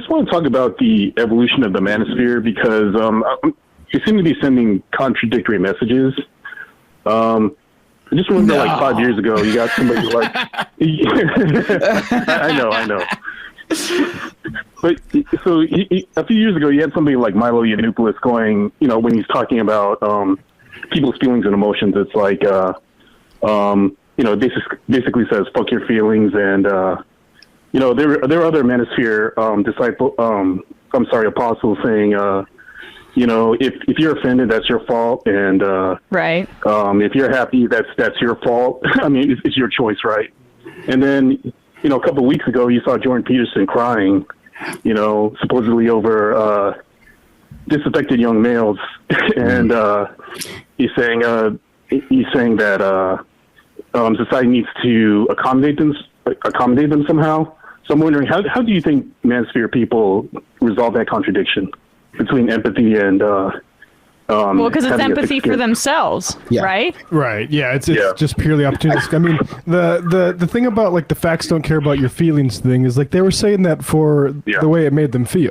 just want to talk about the evolution of the Manosphere because you seem to be sending contradictory messages. I just remember like 5 years ago, you got somebody like, I know. But so a few years ago, you had somebody like Milo Yiannopoulos going, when he's talking about people's feelings and emotions, it's like, basically says, fuck your feelings. And, there are other Manosphere apostles saying, if you're offended, that's your fault. And right. If you're happy, that's your fault. I mean, it's your choice, right? And then, a couple of weeks ago, you saw Jordan Peterson crying, supposedly over disaffected young males, and he's saying that society needs to accommodate them somehow. So I'm wondering, how do you think Manosphere people resolve that contradiction between empathy and well, because it's empathy for themselves, right? Right. Yeah. It's just purely opportunistic. I mean, the thing about like the facts don't care about your feelings thing is like they were saying that for the way it made them feel.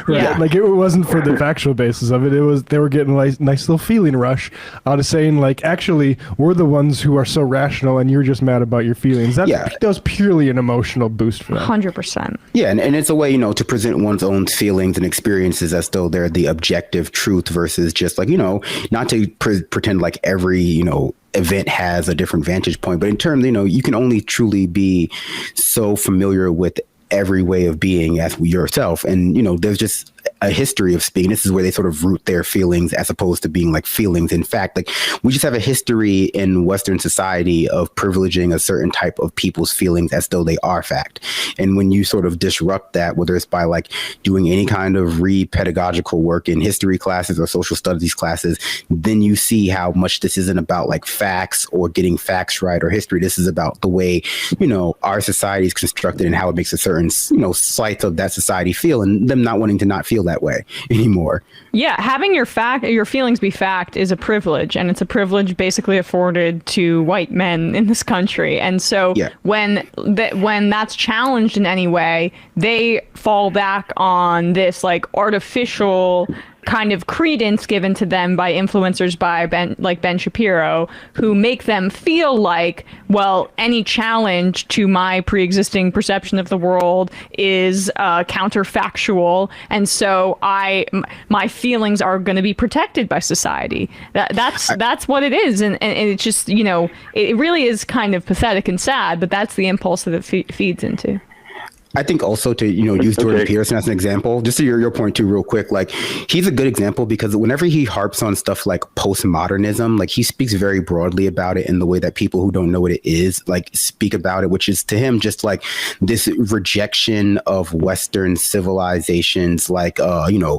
Right? Yeah. Like it wasn't for the factual basis of it. It was they were getting a nice little feeling rush out of saying like, actually, we're the ones who are so rational, and you're just mad about your feelings. That was purely an emotional boost for them. 100%. Yeah, and it's a way to present one's own feelings and experiences as though they're the objective truth versus just like, not to pretend like every, event has a different vantage point. But in terms, you can only truly be so familiar with every way of being as yourself. And, there's just a history of speaking. This is where they sort of root their feelings as opposed to being like feelings. In fact, like we just have a history in Western society of privileging a certain type of people's feelings as though they are fact. And when you sort of disrupt that, whether it's by like doing any kind of re-pedagogical work in history classes or social studies classes, then you see how much this isn't about like facts or getting facts right or history. This is about the way, our society is constructed and how it makes a certain, slice of that society feel, and them not wanting to not feel that way anymore. Yeah, having your feelings be fact is a privilege, and it's a privilege basically afforded to white men in this country. And so when that's challenged in any way, they fall back on this like artificial kind of credence given to them by influencers like Ben Shapiro, who make them feel like, well, any challenge to my pre-existing perception of the world is counterfactual, and so my feelings are going to be protected by society. That's what it is, and it's just it really is kind of pathetic and sad, but that's the impulse that it feeds into. I think also to, use Jordan Peterson as an example, just to your point too, real quick, like he's a good example because whenever he harps on stuff like postmodernism, like he speaks very broadly about it in the way that people who don't know what it is, like speak about it, which is to him just like this rejection of Western civilizations, like,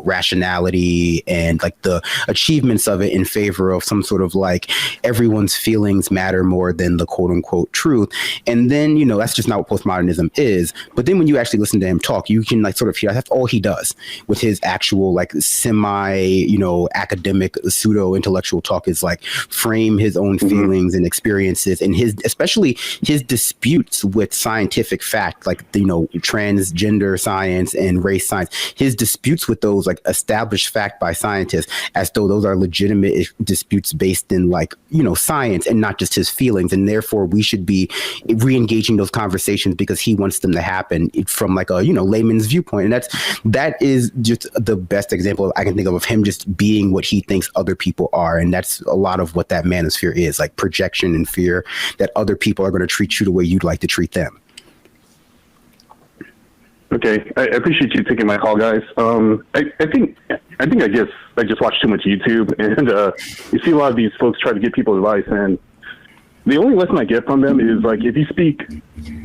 rationality and like the achievements of it in favor of some sort of like everyone's feelings matter more than the quote unquote truth. And then, that's just not what postmodernism is. But then when you actually listen to him talk, you can like sort of hear that's all he does with his actual like semi, academic pseudo-intellectual talk is like frame his own feelings and experiences, and especially his disputes with scientific fact, like transgender science and race science, his disputes with those like established fact by scientists as though those are legitimate disputes based in like, science and not just his feelings. And therefore we should be re-engaging those conversations because he wants them to happen from like a layman's viewpoint. And that is just the best example I can think of him just being what he thinks other people are. And that's a lot of what that manosphere is, like projection and fear that other people are going to treat you the way you'd like to treat them. Okay, I appreciate you taking my call, guys. I think I just watch too much YouTube, and you see a lot of these folks try to give people advice, and the only lesson I get from them is like if you speak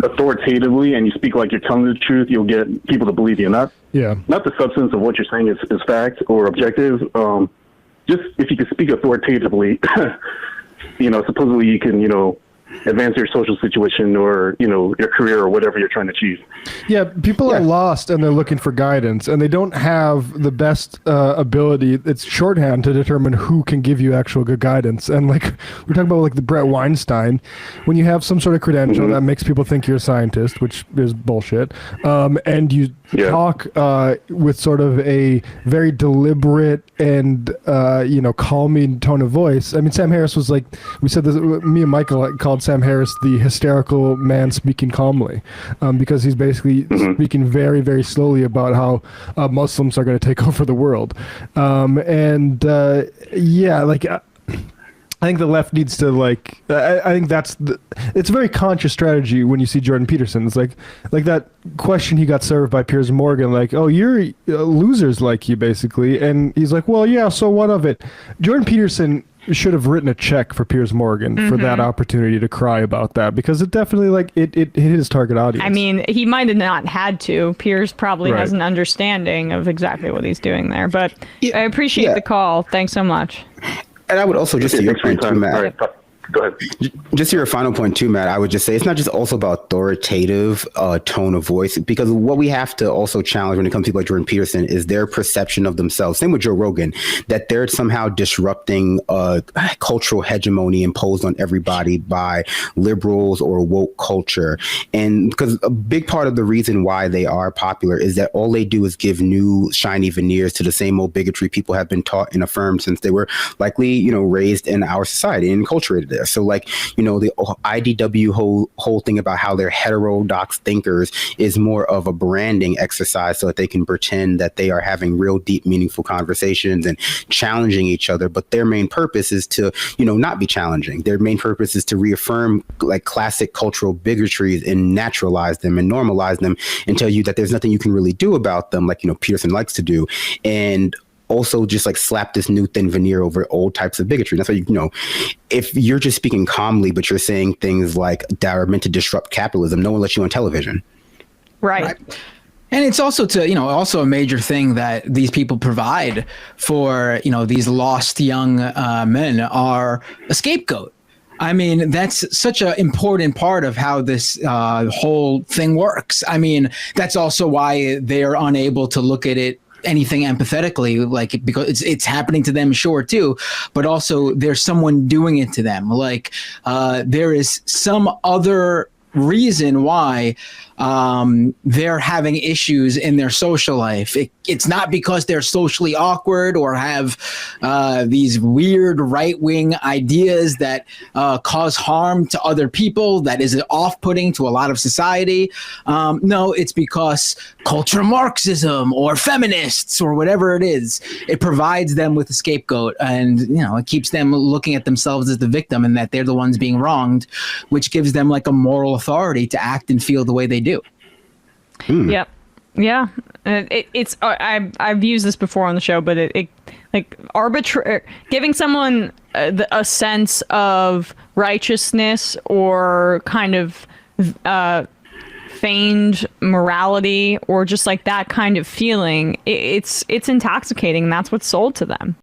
authoritatively and you speak like you're telling the truth, you'll get people to believe you. Not the substance of what you're saying is fact or objective. Just if you can speak authoritatively, supposedly you can advance your social situation or your career or whatever you're trying to achieve. Yeah, people are lost and they're looking for guidance, and they don't have the best ability. It's shorthand to determine who can give you actual good guidance. And like we're talking about like the Brett Weinstein, when you have some sort of credential that makes people think you're a scientist, which is bullshit, and you talk with sort of a very deliberate and calming tone of voice. I mean, Sam Harris was like, we said this, me and Michael called Sam Harris the hysterical man speaking calmly, because he's basically speaking very, very slowly about how Muslims are going to take over the world. I think the left needs to I think it's a very conscious strategy when you see Jordan Peterson. It's like that question he got served by Piers Morgan, like, oh, you're losers like you, basically. And he's like, well, yeah, so what of it? Jordan Peterson should have written a check for Piers Morgan for that opportunity to cry about that, because it definitely it hit his target audience. I mean, he might have not had to. Piers probably has an understanding of exactly what he's doing there. But I appreciate the call. Thanks so much. And I would also just to your point too, Matt. Go ahead. Just to your final point too, Matt, I would just say it's not just also about authoritative tone of voice, because what we have to also challenge when it comes to people like Jordan Peterson is their perception of themselves. Same with Joe Rogan, that they're somehow disrupting cultural hegemony imposed on everybody by liberals or woke culture. And because a big part of the reason why they are popular is that all they do is give new shiny veneers to the same old bigotry people have been taught and affirmed since they were likely, raised in our society and enculturated there. So the IDW whole thing about how they're heterodox thinkers is more of a branding exercise so that they can pretend that they are having real deep, meaningful conversations and challenging each other. But their main purpose is to, not be challenging. Their main purpose is to reaffirm classic cultural bigotries and naturalize them and normalize them and tell you that there's nothing you can really do about them, like, Peterson likes to do. And also just slap this new thin veneer over old types of bigotry. That's why, if you're just speaking calmly, but you're saying things like that are meant to disrupt capitalism, no one lets you on television. Right. And it's also also a major thing that these people provide for, these lost young men are a scapegoat. I mean, that's such an important part of how this whole thing works. I mean, that's also why they're unable to look at it anything empathetically, because it's happening to them, sure, too, but also there's someone doing it to them. There is some other reason why they're having issues in their social life. It's not because they're socially awkward or have these weird right-wing ideas that cause harm to other people, that is off-putting to a lot of society. No, it's because cultural Marxism or feminists or whatever it is, it provides them with a scapegoat, and it keeps them looking at themselves as the victim and that they're the ones being wronged, which gives them a moral authority to act and feel the way they do. Yep. Yeah. It's I've used this before on the show, but it arbitrary, giving someone a sense of righteousness or kind of feigned morality or just that kind of feeling. It's intoxicating. And that's what's sold to them.